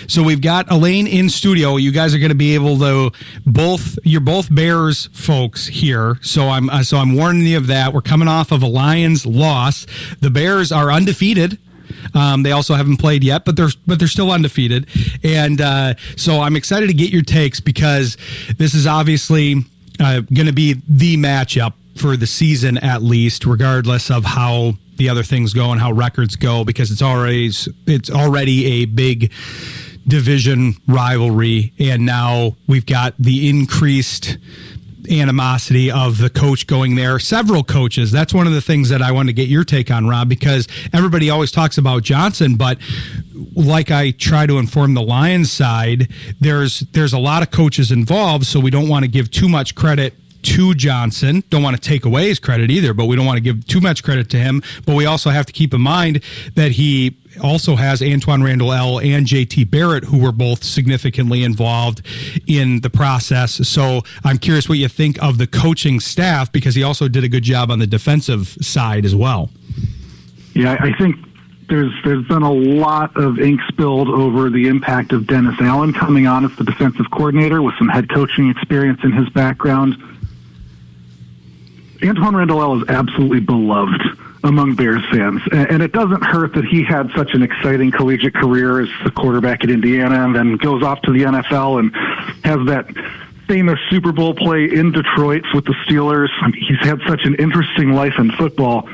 So we've got Elaine in studio. You guys are going to be able to you're both Bears folks here. So I'm warning you of that. We're coming off of a Lions loss. The Bears are undefeated. They also haven't played yet, but they're still undefeated. And so I'm excited to get your takes because this is obviously going to be the matchup for the season, at least, regardless of how the other things go and how records go, because it's already a big division rivalry, and now we've got the increased animosity of the coach going there. Several coaches. That's one of the things that I want to get your take on, Rob, because everybody always talks about Johnson, but like I try to inform the Lions side, there's a lot of coaches involved, so we don't want to give too much credit to Johnson. Don't want to take away his credit either, but we don't want to give too much credit to him. But we also have to keep in mind that he also has Antoine Randall L. and JT Barrett, who were both significantly involved in the process. So I'm curious what you think of the coaching staff, because he also did a good job on the defensive side as well. Yeah, I think there's been a lot of ink spilled over the impact of Dennis Allen coming on as the defensive coordinator with some head coaching experience in his background. Antoine Randall L. is absolutely beloved among Bears fans, and it doesn't hurt that he had such an exciting collegiate career as the quarterback at Indiana and then goes off to the NFL and has that famous Super Bowl play in Detroit with the Steelers. He's had such an interesting life in football.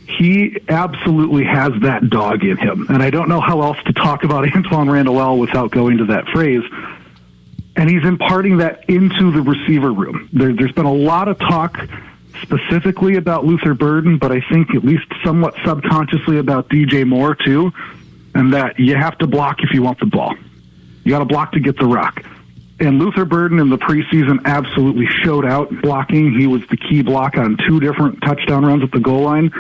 He absolutely has that dog in him, and I don't know how else to talk about Antoine Randall L. without going to that phrase. And he's imparting that into the receiver room. There's been a lot of talk specifically about Luther Burden, but I think at least somewhat subconsciously about DJ Moore too, and that you have to block if you want the ball. You got to block to get the rock. And Luther Burden in the preseason absolutely showed out blocking. He was the key block on 2 different touchdown runs at the goal line.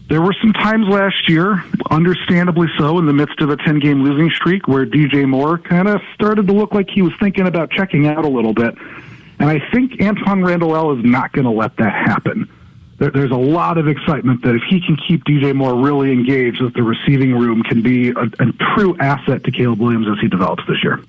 There were some times last year, understandably so, in the midst of a 10-game losing streak, where DJ Moore kind of started to look like he was thinking about checking out a little bit. And I think Antoine Randall L. is not going to let that happen. There's a lot of excitement that if he can keep DJ Moore really engaged, that the receiving room can be a true asset to Caleb Williams as he develops this year.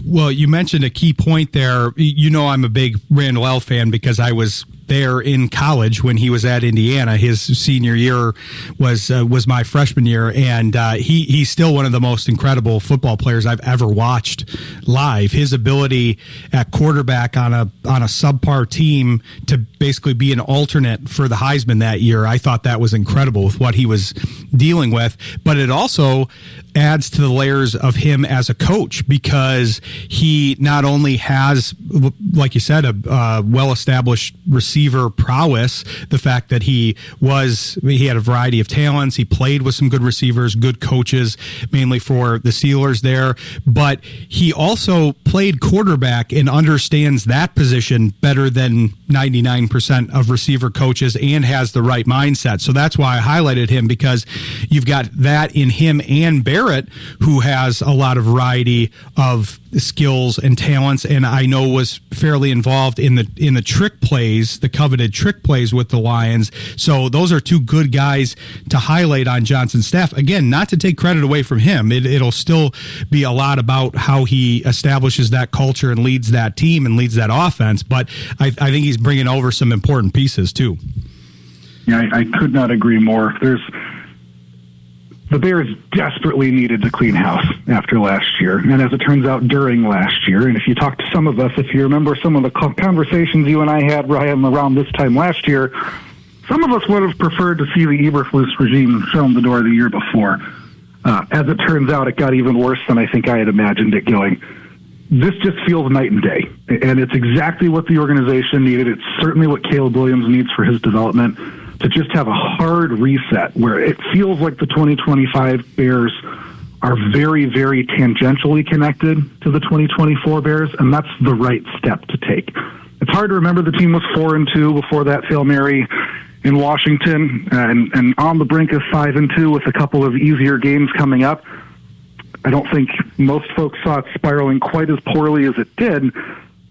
Well, you mentioned a key point there. You know I'm a big Randall L. fan because I was there in college when he was at Indiana. His senior year was my freshman year, and he's still one of the most incredible football players I've ever watched live. His ability at quarterback on a subpar team to basically be an alternate for the Heisman that year, I thought that was incredible with what he was dealing with. But it also adds to the layers of him as a coach, because he not only has, like you said, a well-established receiver prowess, the fact that he had a variety of talents, he played with some good receivers, good coaches, mainly for the Steelers there, but he also played quarterback and understands that position better than 99% of receiver coaches and has the right mindset. So that's why I highlighted him, because you've got that in him and Barrett, who has a lot of variety of skills and talents, and I know was fairly involved in the trick plays, the coveted trick plays with the Lions. So those are 2 good guys to highlight on Johnson's staff. Again, not to take credit away from him. It'll still be a lot about how he establishes that culture and leads that team and leads that offense, but I think he's bringing over some important pieces too. Yeah, I could not agree more. The Bears desperately needed to clean house after last year, and as it turns out, during last year. And if you talk to some of us, if you remember some of the conversations you and I had, Ryan, around this time last year, some of us would have preferred to see the Eberflus regime shown the door the year before. As it turns out, it got even worse than I think I had imagined it going. This just feels night and day, and it's exactly what the organization needed. It's certainly what Caleb Williams needs for his development, to just have a hard reset where it feels like the 2025 Bears are very, very tangentially connected to the 2024 Bears, and that's the right step to take. It's hard to remember the team was 4-2 before that Hail Mary in Washington, and on the brink of 5-2 with a couple of easier games coming up. I don't think most folks saw it spiraling quite as poorly as it did,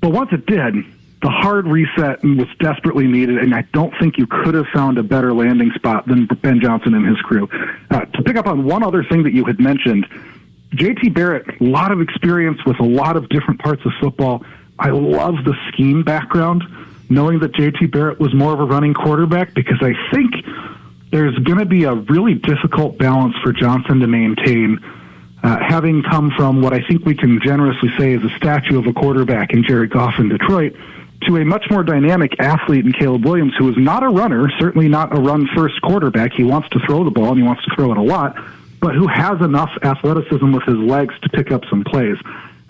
but once it did, the hard reset was desperately needed, and I don't think you could have found a better landing spot than Ben Johnson and his crew. To pick up on one other thing that you had mentioned, JT Barrett, a lot of experience with a lot of different parts of football. I love the scheme background, knowing that JT Barrett was more of a running quarterback, because I think there's going to be a really difficult balance for Johnson to maintain, having come from what I think we can generously say is a statue of a quarterback in Jared Goff in Detroit, to a much more dynamic athlete in Caleb Williams, who is not a runner, certainly not a run-first quarterback. He wants to throw the ball, and he wants to throw it a lot, but who has enough athleticism with his legs to pick up some plays.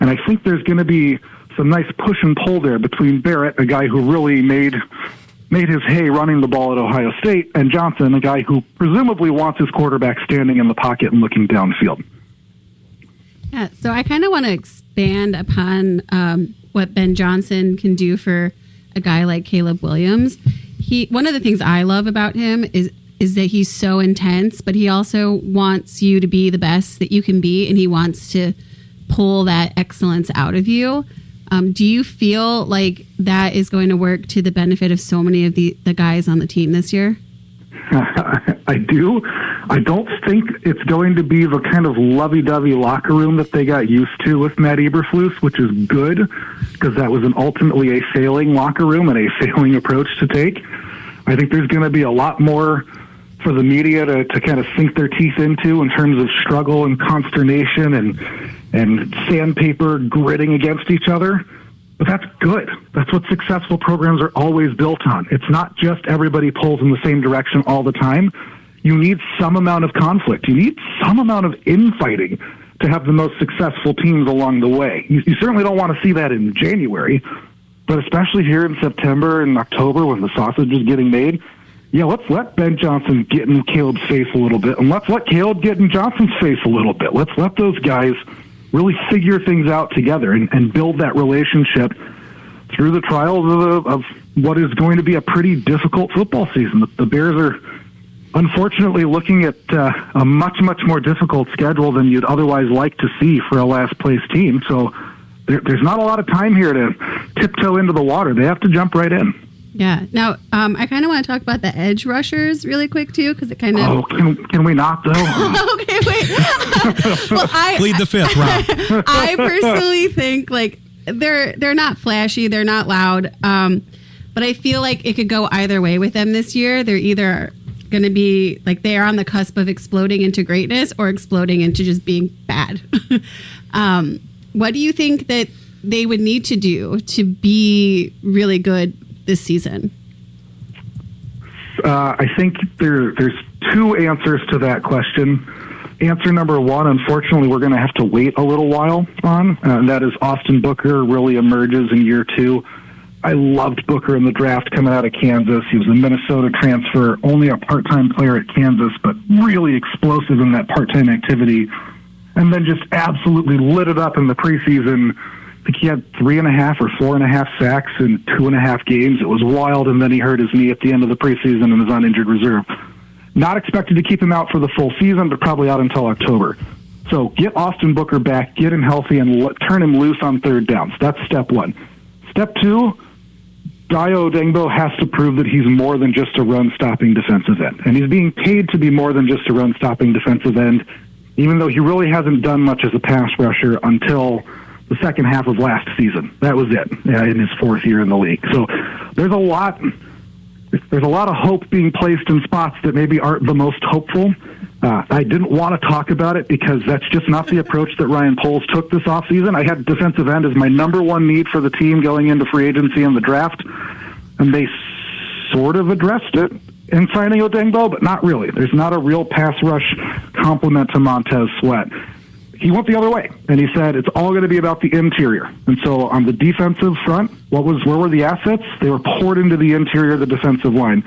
And I think there's going to be some nice push and pull there between Barrett, a guy who really made his hay running the ball at Ohio State, and Johnson, a guy who presumably wants his quarterback standing in the pocket and looking downfield. Yeah, so I kind of want to expand upon what Ben Johnson can do for a guy like Caleb Williams. One of the things I love about him is that he's so intense, but he also wants you to be the best that you can be, and he wants to pull that excellence out of you. Do you feel like that is going to work to the benefit of so many of the guys on the team this year? I do. I don't think it's going to be the kind of lovey-dovey locker room that they got used to with Matt Eberflus, which is good, because that was ultimately a failing locker room and a failing approach to take. I think there's going to be a lot more for the media to kind of sink their teeth into in terms of struggle and consternation and sandpaper gritting against each other. But that's good. That's what successful programs are always built on. It's not just everybody pulls in the same direction all the time. You need some amount of conflict. You need some amount of infighting to have the most successful teams along the way. You certainly don't want to see that in January, but especially here in September and October when the sausage is getting made, yeah, let's let Ben Johnson get in Caleb's face a little bit, and let's let Caleb get in Johnson's face a little bit. Let's let those guys really figure things out together and build that relationship through the trials of what is going to be a pretty difficult football season. The Bears are unfortunately looking at a much, much more difficult schedule than you'd otherwise like to see for a last-place team. So there's not a lot of time here to tiptoe into the water. They have to jump right in. Yeah. Now, I kind of want to talk about the edge rushers really quick, too, because it kind of... Oh, can we not, though? Okay, wait. Well, plead the fifth, Rob. I personally think, like, they're not flashy, they're not loud, but I feel like it could go either way with them this year. They're either going to be, like, they are on the cusp of exploding into greatness or exploding into just being bad. What do you think that they would need to do to be really good this season? I think there's two answers to that question. Answer number one, unfortunately, we're going to have to wait a little while on, and that is Austin Booker really emerges in year two. I loved Booker in the draft coming out of Kansas. He was a Minnesota transfer, only a part-time player at Kansas, but really explosive in that part-time activity, and then just absolutely lit it up in the preseason. I think he had 3.5 or 4.5 sacks in 2.5 games. It was wild, and then he hurt his knee at the end of the preseason and is on injured reserve. Not expected to keep him out for the full season, but probably out until October. So get Austin Booker back, get him healthy, and turn him loose on third downs. That's step one. Step two, Dayo Odeyingbo has to prove that he's more than just a run-stopping defensive end. And he's being paid to be more than just a run-stopping defensive end, even though he really hasn't done much as a pass rusher until the second half of last season. That was it in his fourth year in the league. So there's a lot of hope being placed in spots that maybe aren't the most hopeful. I didn't want to talk about it because that's just not the approach that Ryan Poles took this offseason. I had defensive end as my number one need for the team going into free agency and the draft, and they sort of addressed it in signing Odeyingbo, but not really. There's not a real pass rush complement to Montez Sweat. He went the other way, and he said it's all going to be about the interior. And so on the defensive front, where were the assets? They were poured into the interior of the defensive line.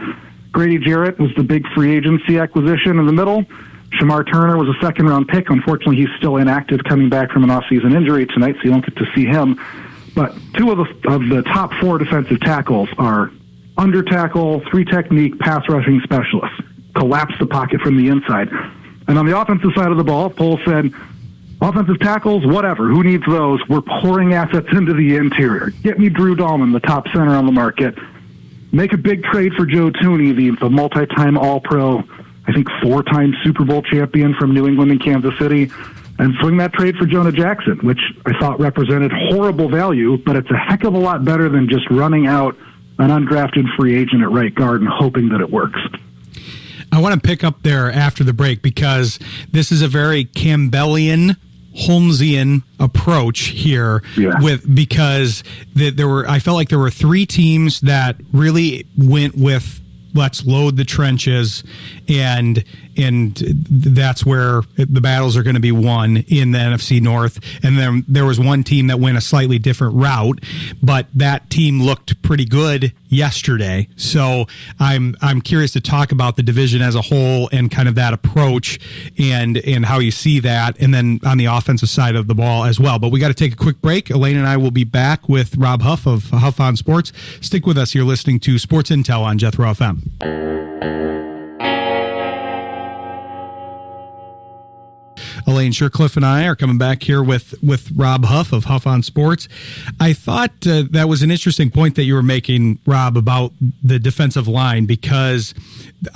Grady Jarrett was the big free agency acquisition in the middle. Shamar Turner was a second-round pick. Unfortunately, he's still inactive coming back from an off-season injury tonight, so you don't get to see him. But two of the top four defensive tackles are under tackle, three technique, pass rushing specialists. Collapse the pocket from the inside. And on the offensive side of the ball, Poles said, offensive tackles, whatever. Who needs those? We're pouring assets into the interior. Get me Drew Dahlman, the top center on the market. Make a big trade for Joe Thuney, the multi-time All-Pro, I think 4-time Super Bowl champion from New England and Kansas City, and swing that trade for Jonah Jackson, which I thought represented horrible value, but it's a heck of a lot better than just running out an undrafted free agent at right guard and hoping that it works. I want to pick up there after the break because this is a very Campbellian, Holmesian approach here. Yeah. Because I felt like there were 3 teams that really went with let's load the trenches, and that's where the battles are going to be won in the NFC North. And then there was one team that went a slightly different route, but that team looked pretty good yesterday. So I'm curious to talk about the division as a whole and kind of that approach and how you see that, and then on the offensive side of the ball as well. But we got to take a quick break. Elaine and I will be back with Rob Huff of Huff on Sports. Stick with us. You're listening to Sports Intel on Jethro FM. Elaine Shircliff and I are coming back here with Rob Huff of Huff on Sports. I thought that was an interesting point that you were making, Rob, about the defensive line, because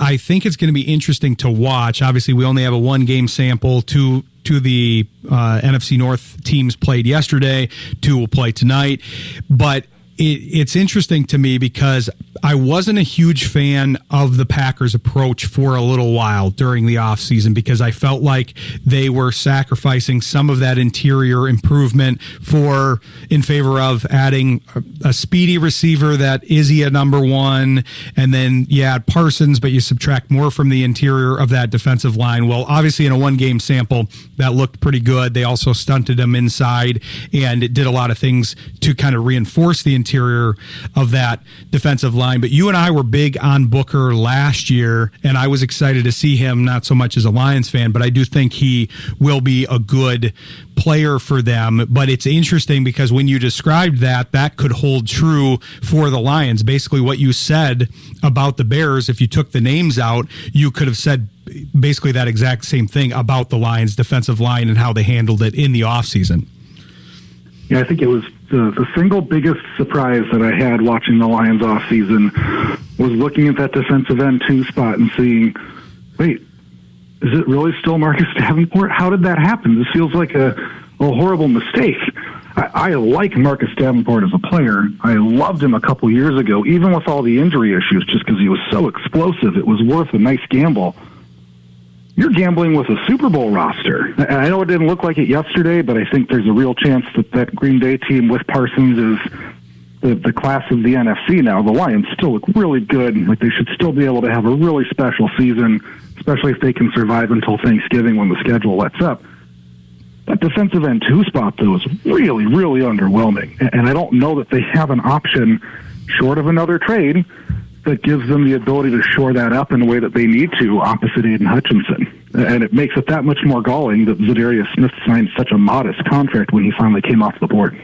I think it's going to be interesting to watch. Obviously, we only have a 1-game sample. To the NFC North teams played yesterday. 2 will play tonight. But it's interesting to me because I wasn't a huge fan of the Packers' approach for a little while during the offseason because I felt like they were sacrificing some of that interior improvement in favor of adding a speedy receiver that is a number 1, and then you add Parsons, but you subtract more from the interior of that defensive line. Well, obviously in a 1-game sample, that looked pretty good. They also stunted them inside, and it did a lot of things to kind of reinforce the interior of that defensive line. But you and I were big on Booker last year, and I was excited to see him, not so much as a Lions fan, but I do think he will be a good player for them. But it's interesting because when you described that could hold true for the Lions. Basically what you said about the Bears, if you took the names out, you could have said basically that exact same thing about the Lions defensive line and how they handled it in the offseason. Yeah, I think it was the single biggest surprise that I had watching the Lions offseason was looking at that defensive end 2 spot and seeing, wait, is it really still Marcus Davenport? How did that happen? This feels like a horrible mistake. I like Marcus Davenport as a player. I loved him a couple years ago, even with all the injury issues, just because he was so explosive. It was worth a nice gamble. You're gambling with a Super Bowl roster. And I know it didn't look like it yesterday, but I think there's a real chance that Green Bay team with Parsons is the class of the NFC now. The Lions still look really good. Like they should still be able to have a really special season, especially if they can survive until Thanksgiving when the schedule lets up. That defensive end 2 spot, though, is really, really underwhelming. And I don't know that they have an option short of another trade that gives them the ability to shore that up in a way that they need to opposite Aiden Hutchinson. And it makes it that much more galling that Zadarius Smith signed such a modest contract when he finally came off the board.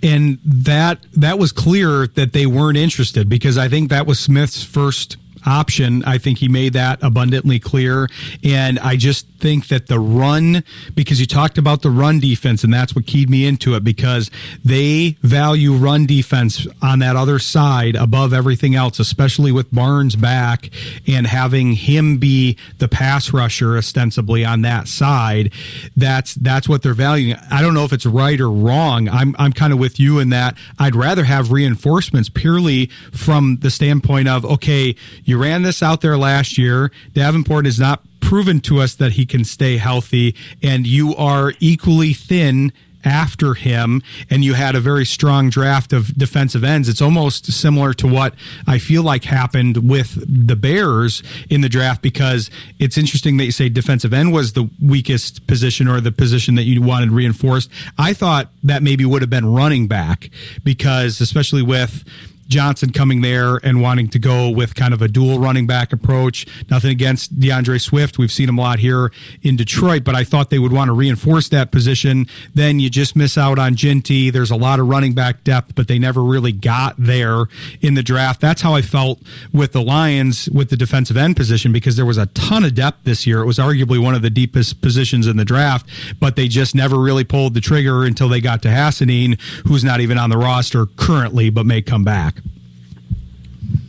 And that was clear that they weren't interested because I think that was Smith's first option. I think he made that abundantly clear. And I just think that the run, because you talked about the run defense, and that's what keyed me into it, because they value run defense on that other side above everything else, especially with Barnes back and having him be the pass rusher ostensibly on that side. That's what they're valuing. I don't know if it's right or wrong. I'm kind of with you in that I'd rather have reinforcements purely from the standpoint of, okay, you ran this out there last year. Davenport has not proven to us that he can stay healthy, and you are equally thin after him, and you had a very strong draft of defensive ends. It's almost similar to what I feel like happened with the Bears in the draft, because it's interesting that you say defensive end was the weakest position or the position that you wanted reinforced. I thought that maybe would have been running back, because especially with Johnson coming there and wanting to go with kind of a dual running back approach. Nothing against DeAndre Swift. We've seen him a lot here in Detroit, but I thought they would want to reinforce that position. Then you just miss out on Ginty. There's a lot of running back depth, but they never really got there in the draft. That's how I felt with the Lions with the defensive end position, because there was a ton of depth this year. It was arguably one of the deepest positions in the draft, but they just never really pulled the trigger until they got to Hassanine, who's not even on the roster currently, but may come back.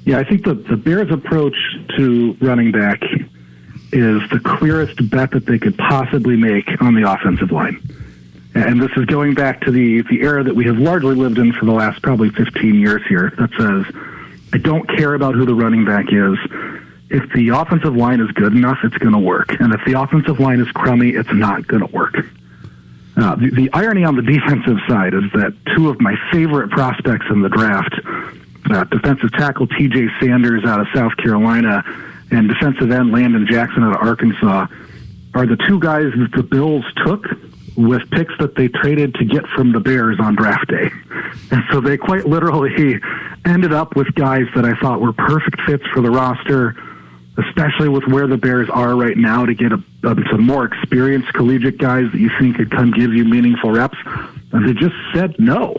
Yeah, I think the Bears' approach to running back is the clearest bet that they could possibly make on the offensive line. And this is going back to the era that we have largely lived in for the last probably 15 years here, that says, I don't care about who the running back is. If the offensive line is good enough, it's going to work. And if the offensive line is crummy, it's not going to work. The irony on the defensive side is that two of my favorite prospects in the draft, defensive tackle T.J. Sanders out of South Carolina and defensive end Landon Jackson out of Arkansas, are the two guys that the Bills took with picks that they traded to get from the Bears on draft day. And so they quite literally ended up with guys that I thought were perfect fits for the roster, especially with where the Bears are right now, to get some more experienced collegiate guys that you think could come give you meaningful reps. And they just said no.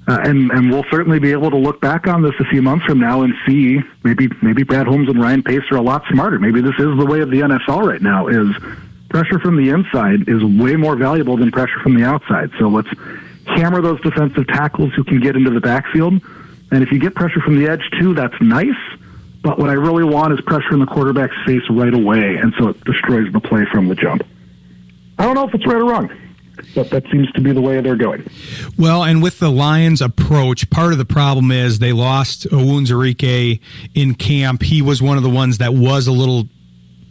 And we'll certainly be able to look back on this a few months from now and see maybe Brad Holmes and Ryan Pace are a lot smarter. Maybe this is the way of the NFL right now, is pressure from the inside is way more valuable than pressure from the outside. So let's hammer those defensive tackles who can get into the backfield. And if you get pressure from the edge too, that's nice. But what I really want is pressure in the quarterback's face right away, and so it destroys the play from the jump. I don't know if it's right or wrong, but that seems to be the way they're going. Well, and with the Lions' approach, part of the problem is they lost Owunzurike in camp. He was one of the ones that was a little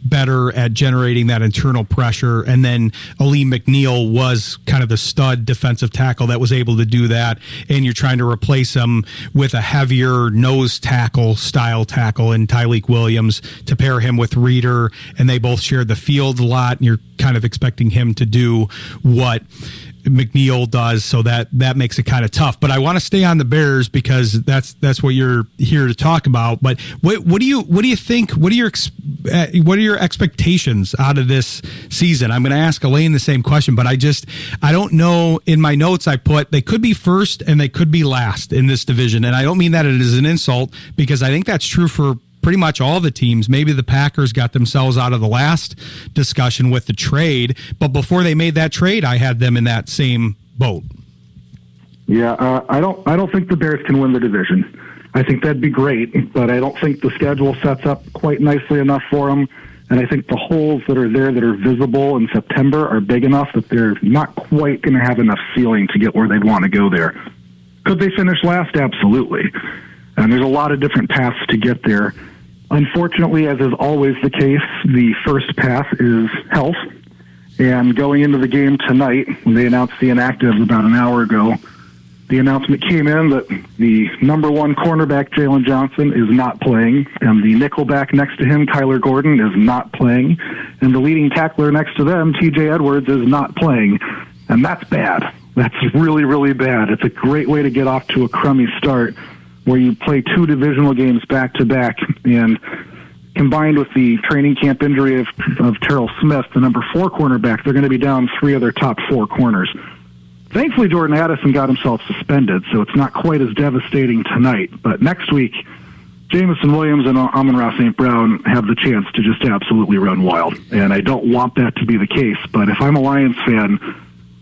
better at generating that internal pressure, and then Aleem McNeil was kind of the stud defensive tackle that was able to do that, and you're trying to replace him with a heavier nose tackle style tackle in Tyleik Williams to pair him with Reeder, and they both shared the field a lot, and you're kind of expecting him to do what McNeil does, so that makes it kind of tough. But I want to stay on the Bears because that's what you're here to talk about. But what do you think? What are your expectations out of this season? I'm going to ask Elaine the same question, but I don't know. In my notes, I put they could be first and they could be last in this division, and I don't mean that it is an insult, because I think that's true for pretty much all the teams. Maybe the Packers got themselves out of the last discussion with the trade, but before they made that trade, I had them in that same boat. Yeah, I don't think the Bears can win the division. I think that'd be great, but I don't think the schedule sets up quite nicely enough for them. And I think the holes that are there that are visible in September are big enough that they're not quite going to have enough ceiling to get where they'd want to go there. Could they finish last? Absolutely. And there's a lot of different paths to get there. Unfortunately, as is always the case, the first path is health. And going into the game tonight, when they announced the inactives about an hour ago, the announcement came in that the number one cornerback, Jalen Johnson, is not playing, and the nickelback next to him, Kyler Gordon, is not playing, and the leading tackler next to them, T.J. Edwards, is not playing. And that's bad. That's really, really bad. It's a great way to get off to a crummy start, where you play two divisional games back-to-back, and combined with the training camp injury of Terrell Smith, the number 4 cornerback, they're going to be down 3 of their top 4 corners. Thankfully, Jordan Addison got himself suspended, so it's not quite as devastating tonight. But next week, Jamison Williams and Amon-Ra St. Brown have the chance to just absolutely run wild. And I don't want that to be the case, but if I'm a Lions fan,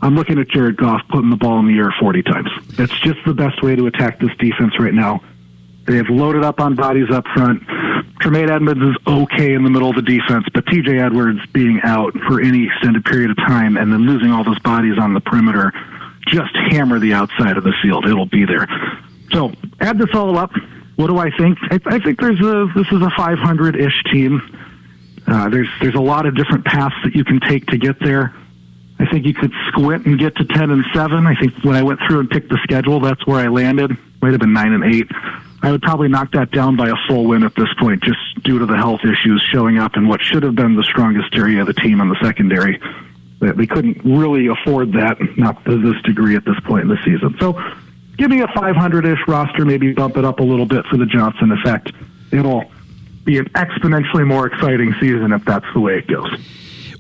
I'm looking at Jared Goff putting the ball in the air 40 times. It's just the best way to attack this defense right now. They have loaded up on bodies up front. Tremaine Edmonds is okay in the middle of the defense, but T.J. Edwards being out for any extended period of time and then losing all those bodies on the perimeter, just hammer the outside of the field. It'll be there. So add this all up. What do I think? I think this is a 500-ish team. There's a lot of different paths that you can take to get there. I think you could squint and get to 10-7. I think when I went through and picked the schedule, that's where I landed. Might have been 9-8. I would probably knock that down by a full win at this point, just due to the health issues showing up in what should have been the strongest area of the team in the secondary. They couldn't really afford that, not to this degree at this point in the season. So give me a 500-ish roster, maybe bump it up a little bit for the Johnson effect. It'll be an exponentially more exciting season if that's the way it goes.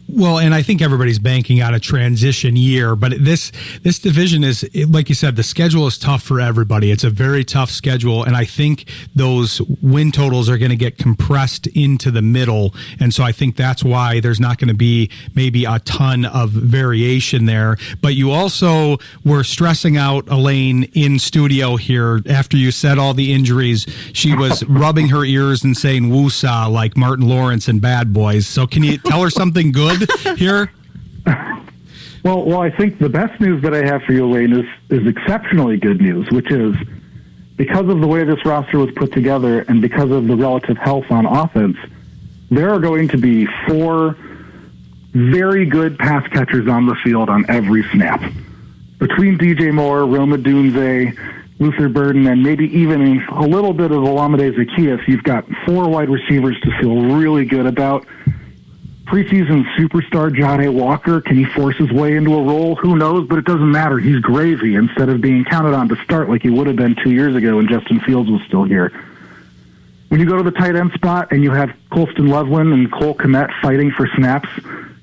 Well, and I think everybody's banking on a transition year, but this division is, like you said, the schedule is tough for everybody. It's a very tough schedule, and I think those win totals are going to get compressed into the middle, and so I think that's why there's not going to be maybe a ton of variation there. But you also were stressing out Elaine in studio here after you said all the injuries. She was rubbing her ears and saying woosah like Martin Lawrence in Bad Boys. So can you tell her something good here? Well, I think the best news that I have for you, Elaine, is exceptionally good news, which is because of the way this roster was put together and because of the relative health on offense, there are going to be 4 very good pass catchers on the field on every snap. Between DJ Moore, Roma Dunze, Luther Burden, and maybe even a little bit of Olamide Zaccheaus, you've got 4 wide receivers to feel really good about. Preseason superstar John A. Walker, can he force his way into a role? Who knows, but it doesn't matter. He's gravy instead of being counted on to start like he would have been 2 years ago when Justin Fields was still here. When you go to the tight end spot and you have Colston Loveland and Cole Kmet fighting for snaps,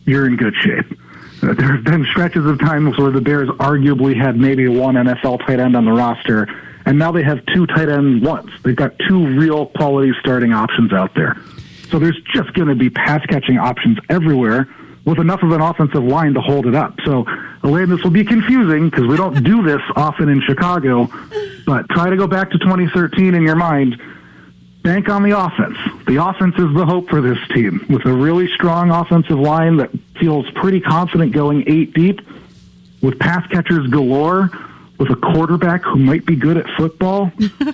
you're in good shape. There have been stretches of times where the Bears arguably had maybe 1 NFL tight end on the roster, and now they have 2 tight end ones. They've got 2 real quality starting options out there. So there's just going to be pass-catching options everywhere with enough of an offensive line to hold it up. So, Elaine, this will be confusing because we don't do this often in Chicago, but try to go back to 2013 in your mind. Bank on the offense. The offense is the hope for this team. With a really strong offensive line that feels pretty confident going 8 deep, with pass catchers galore, with a quarterback who might be good at football,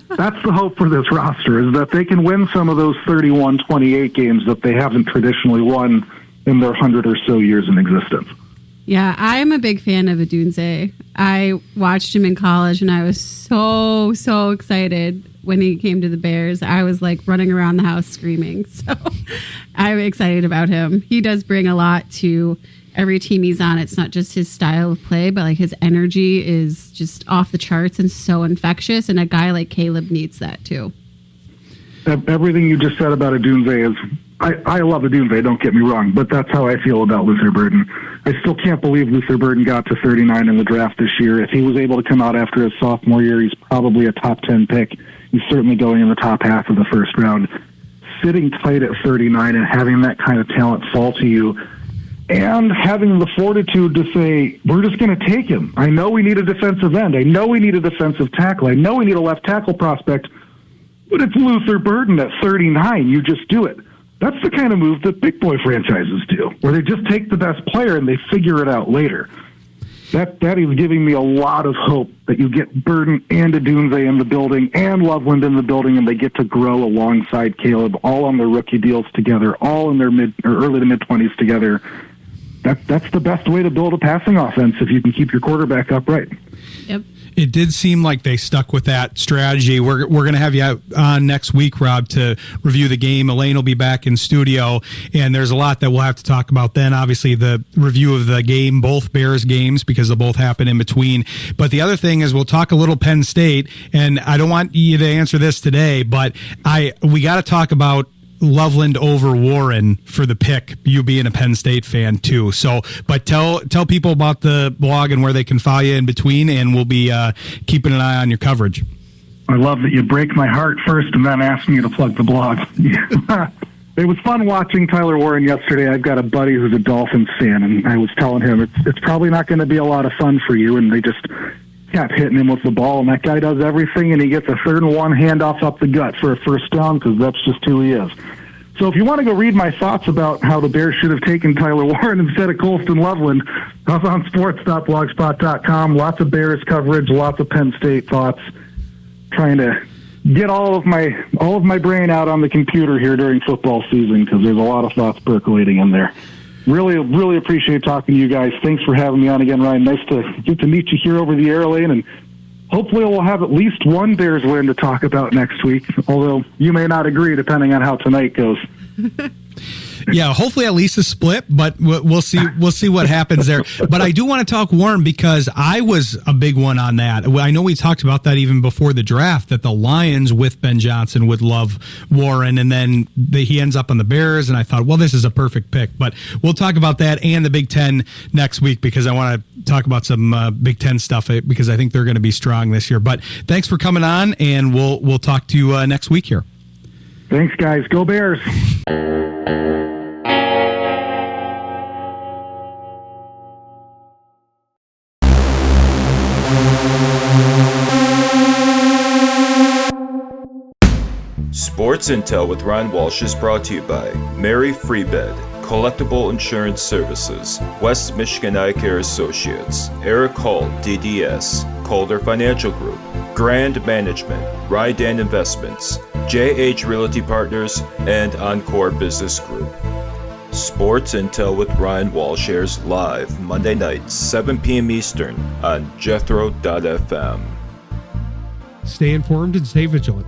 that's the hope for this roster, is that they can win some of those 31-28 games that they haven't traditionally won in their 100 or so years in existence. Yeah, I am a big fan of Adunze. I watched him in college, and I was so excited when he came to the Bears. I was like running around the house screaming. So I'm excited about him. He does bring a lot to every team he's on. It's not just his style of play, but like his energy is just off the charts and so infectious. And a guy like Caleb needs that too. Everything you just said about Adunze is, I love Adunze, don't get me wrong, but that's how I feel about Luther Burden. I still can't believe Luther Burden got to 39 in the draft this year. If he was able to come out after his sophomore year, he's probably a top 10 pick. He's certainly going in the top half of the first round. Sitting tight at 39 and having that kind of talent fall to you, and having the fortitude to say, we're just going to take him. I know we need a defensive end. I know we need a defensive tackle. I know we need a left tackle prospect. But it's Luther Burden at 39. You just do it. That's the kind of move that big boy franchises do, where they just take the best player and they figure it out later. That is giving me a lot of hope that you get Burden and Adunze in the building and Loveland in the building, and they get to grow alongside Caleb, all on their rookie deals together, all in their early to mid-20s together. That's the best way to build a passing offense if you can keep your quarterback upright. Yep. It did seem like they stuck with that strategy. We're going to have you on next week, Rob, to review the game. Elaine will be back in studio, and there's a lot that we'll have to talk about then. Obviously, the review of the game, both Bears games, because they'll both happen in between. But the other thing is we'll talk a little Penn State, and I don't want you to answer this today, but we got to talk about Loveland over Warren for the pick, you being a Penn State fan too. So, but tell people about the blog and where they can follow you in between, and we'll be keeping an eye on your coverage. I love that you break my heart first and then ask me to plug the blog. It was fun watching Tyler Warren yesterday. I've got a buddy who's a Dolphins fan, and I was telling him it's probably not going to be a lot of fun for you, and they just kept hitting him with the ball, and that guy does everything, and he gets a 3rd and 1 handoff up the gut for a first down because that's just who he is. So if you want to go read my thoughts about how the Bears should have taken Tyler Warren instead of Colston Loveland, I was on sports.blogspot.com. Lots of Bears coverage, lots of Penn State thoughts, trying to get all of my brain out on the computer here during football season because there's a lot of thoughts percolating in there. Really appreciate talking to you guys. Thanks for having me on again, Ryan. Nice to get to meet you here over the air lane, and hopefully we'll have at least one Bears win to talk about next week, although you may not agree depending on how tonight goes. Yeah, hopefully at least a split, but we'll see. We'll see what happens there. But I do want to talk Warren because I was a big one on that. I know we talked about that even before the draft, that the Lions with Ben Johnson would love Warren, and then he ends up on the Bears, and I thought, well, this is a perfect pick. But we'll talk about that and the Big Ten next week because I want to talk about some Big Ten stuff because I think they're going to be strong this year. But thanks for coming on, and we'll talk to you next week here. Thanks, guys. Go Bears. Sports Intel with Ryan Walsh is brought to you by Mary Freebed, Collectible Insurance Services, West Michigan Eye Care Associates, Eric Hall, DDS, Calder Financial Group, Grand Management, Rydan Investments, JH Realty Partners, and Encore Business Group. Sports Intel with Ryan Walsh airs live Monday nights, 7 p.m. Eastern on Jethro.fm. Stay informed and stay vigilant.